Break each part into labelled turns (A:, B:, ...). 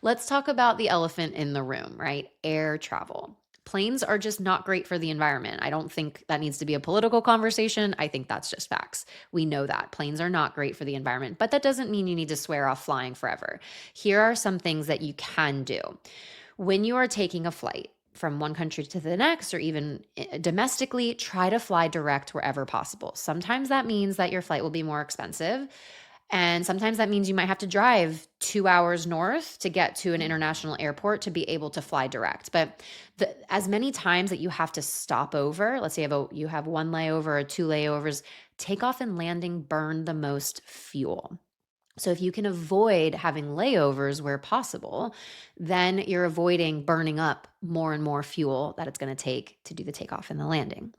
A: Let's talk about the elephant in the room, right? Air travel. Planes are just not great for the environment. I don't think that needs to be a political conversation. I think that's just facts. We know that planes are not great for the environment, but that doesn't mean you need to swear off flying forever. Here are some things that you can do. When you are taking a flight from one country to the next, or even domestically, try to fly direct wherever possible. Sometimes that means that your flight will be more expensive. And sometimes that means you might have to drive 2 hours north to get to an international airport to be able to fly direct. But as many times that you have to stop over, let's say you have one layover or two layovers, takeoff and landing burn the most fuel. So if you can avoid having layovers where possible, then you're avoiding burning up more and more fuel that it's going to take to do the takeoff and the landing.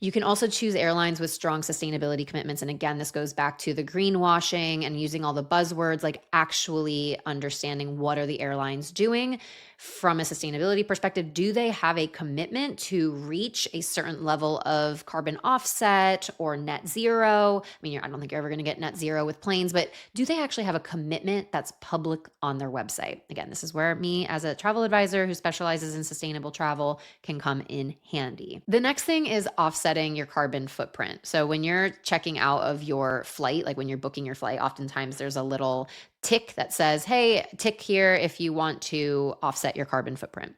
A: You can also choose airlines with strong sustainability commitments. And again, this goes back to the greenwashing and using all the buzzwords, like actually understanding what are the airlines doing from a sustainability perspective. Do they have a commitment to reach a certain level of carbon offset or net zero? I mean, I don't think you're ever going to get net zero with planes, but do they actually have a commitment that's public on their website? Again, this is where me as a travel advisor who specializes in sustainable travel can come in handy. The next thing is offsetting your carbon footprint. So when you're checking out of your flight, like when you're booking your flight, oftentimes there's a little tick that says, hey, tick here if you want to offset your carbon footprint.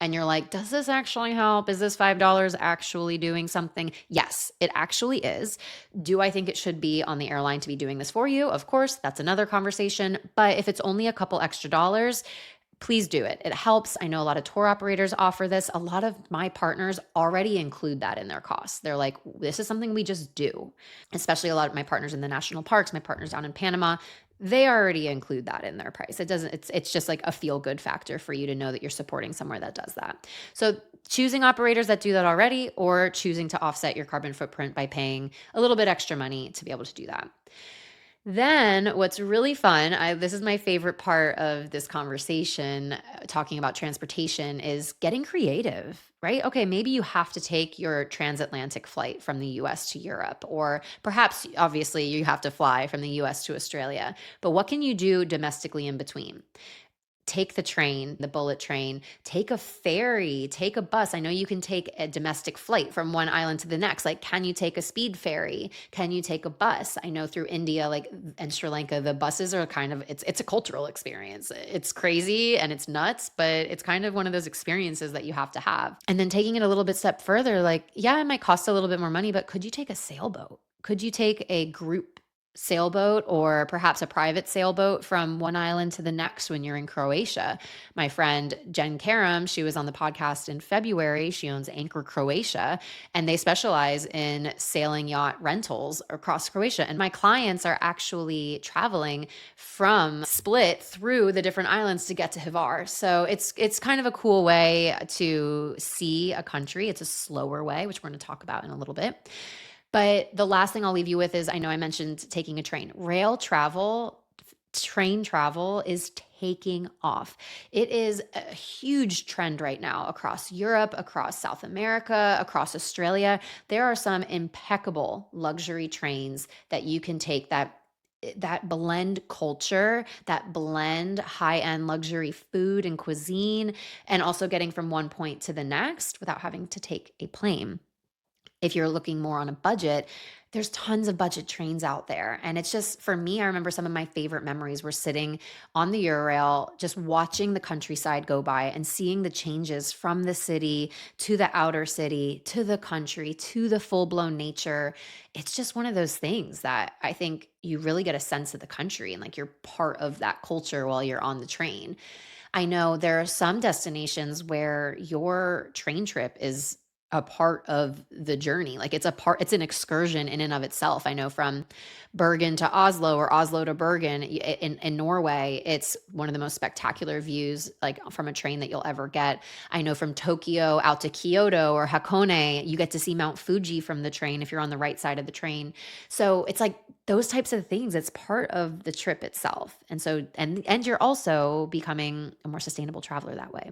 A: And you're like, does this actually help? Is this $5 actually doing something? Yes, it actually is. Do I think it should be on the airline to be doing this for you? Of course, that's another conversation. But if it's only a couple extra dollars, please do it. It helps. I know a lot of tour operators offer this. A lot of my partners already include that in their costs. They're like, this is something we just do. Especially a lot of my partners in the national parks, my partners down in Panama, they already include that in their price. It's just like a feel good factor for you to know that you're supporting somewhere that does that. So choosing operators that do that already, or choosing to offset your carbon footprint by paying a little bit extra money to be able to do that. Then what's really fun, this is my favorite part of this conversation, talking about transportation, is getting creative, right? Okay, maybe you have to take your transatlantic flight from the US to Europe, or perhaps, obviously, you have to fly from the US to Australia. But what can you do domestically in between? Take the train, the bullet train, take a ferry, take a bus. I know you can take a domestic flight from one island to the next. Like, can you take a speed ferry? Can you take a bus? I know through India, like, and Sri Lanka, the buses are kind of, it's a cultural experience. It's crazy and it's nuts, but it's kind of one of those experiences that you have to have. And then taking it a little bit step further, like, yeah, it might cost a little bit more money, but could you take a sailboat? Could you take a group sailboat, or perhaps a private sailboat from one island to the next when you're in Croatia? My friend Jen Karam, she was on the podcast in February. She owns Anchor Croatia, and they specialize in sailing yacht rentals across Croatia. And my clients are actually traveling from Split through the different islands to get to Hvar. So it's kind of a cool way to see a country. It's a slower way, which we're going to talk about in a little bit. But the last thing I'll leave you with is, I know I mentioned taking a train. Rail travel, train travel is taking off. It is a huge trend right now across Europe, across South America, across Australia. There are some impeccable luxury trains that you can take that blend culture, that blend high-end luxury food and cuisine, and also getting from one point to the next without having to take a plane. If you're looking more on a budget, there's tons of budget trains out there. And it's just, for me, I remember some of my favorite memories were sitting on the Eurail, just watching the countryside go by and seeing the changes from the city to the outer city, to the country, to the full-blown nature. It's just one of those things that I think you really get a sense of the country, and like you're part of that culture while you're on the train. I know there are some destinations where your train trip is a part of the journey. Like, it's an excursion in and of itself. I know from Bergen to Oslo, or Oslo to Bergen in Norway, it's one of the most spectacular views, like, from a train that you'll ever get. I know from Tokyo out to Kyoto or Hakone, you get to see Mount Fuji from the train if you're on the right side of the train. So it's like those types of things. It's part of the trip itself. And so, and you're also becoming a more sustainable traveler that way.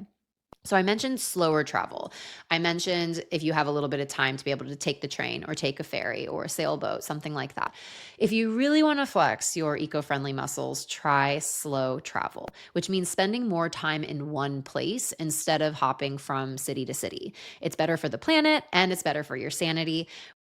A: So I mentioned slower travel. I mentioned if you have a little bit of time to be able to take the train or take a ferry or a sailboat, something like that. If you really want to flex your eco friendly muscles, try slow travel, which means spending more time in one place instead of hopping from city to city. It's better for the planet and it's better for your sanity.